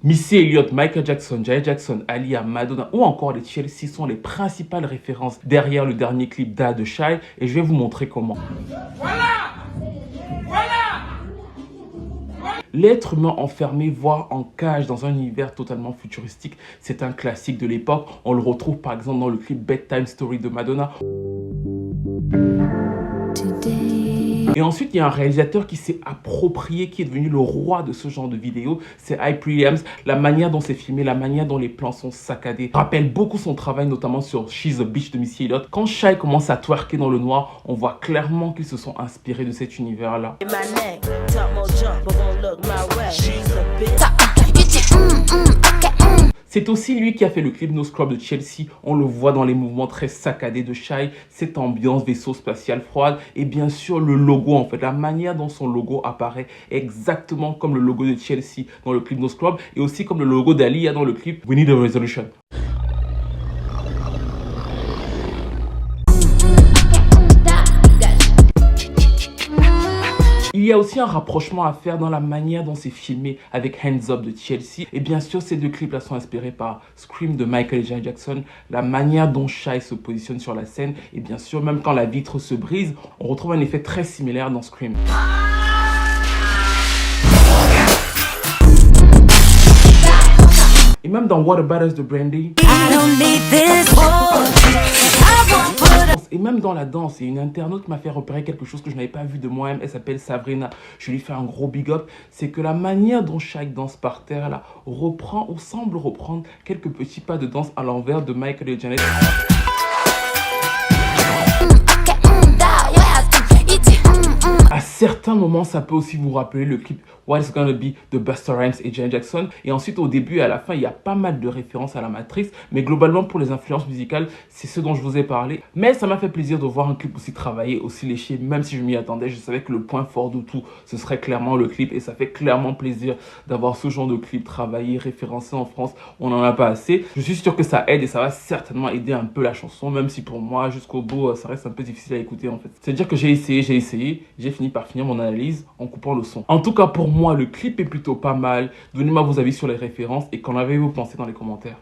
Missy Elliott, Michael Jackson, Janet Jackson, Aaliyah, Madonna ou encore les Chelsea sont les principales références derrière le dernier clip d'A de Shy et je vais vous montrer comment. L'être humain enfermé, voire en cage dans un univers totalement futuristique, c'est un classique de l'époque. On le retrouve par exemple dans le clip Bedtime Story de Madonna. Et ensuite, il y a un réalisateur qui s'est approprié, qui est devenu le roi de ce genre de vidéo, c'est Hype Williams. La manière dont c'est filmé, la manière dont les plans sont saccadés rappelle beaucoup son travail, notamment sur She's a Bitch de Missy Elliott. Quand Shy commence à twerker dans le noir, on voit clairement qu'ils se sont inspirés de cet univers-là. C'est aussi lui qui a fait le clip No Scrub de Chelsea. On le voit dans les mouvements très saccadés de Shy, cette ambiance vaisseau spatial froide et bien sûr le logo en fait, la manière dont son logo apparaît exactement comme le logo de Chelsea dans le clip No Scrub et aussi comme le logo d'Aaliyah dans le clip We Need a Resolution. Il y a aussi un rapprochement à faire dans la manière dont c'est filmé avec Hands Up de Chelsea. Et bien sûr, ces deux clips-là sont inspirés par Scream de Michael et Janet Jackson. La manière dont Shy se positionne sur la scène. Et bien sûr, même quand la vitre se brise, on retrouve un effet très similaire dans Scream. Et même dans What About Us de Brandy. Et même dans la danse, et une internaute m'a fait repérer quelque chose que je n'avais pas vu de moi-même. Elle s'appelle Sabrina. Je lui fais un gros big up. C'est que la manière dont Shy danse par terre là reprend ou semble reprendre quelques petits pas de danse à l'envers de Michael et Janet. À certains moments, ça peut aussi vous rappeler le clip What's Gonna Be de Busta Rhymes et Janet Jackson. Et ensuite, au début et à la fin, il y a pas mal de références à la Matrix. Mais globalement, pour les influences musicales, c'est ce dont je vous ai parlé. Mais ça m'a fait plaisir de voir un clip aussi travaillé, aussi léché. Même si je m'y attendais, je savais que le point fort de tout, ce serait clairement le clip. Et ça fait clairement plaisir d'avoir ce genre de clip travaillé, référencé en France. On n'en a pas assez. Je suis sûr que ça aide et ça va certainement aider un peu la chanson. Même si pour moi, jusqu'au bout, ça reste un peu difficile à écouter en fait. C'est-à-dire que j'ai essayé. J'ai fini par finir mon analyse en coupant le son. En tout cas, pour moi, le clip est plutôt pas mal. Donnez-moi vos avis sur les références et qu'en avez-vous pensé dans les commentaires.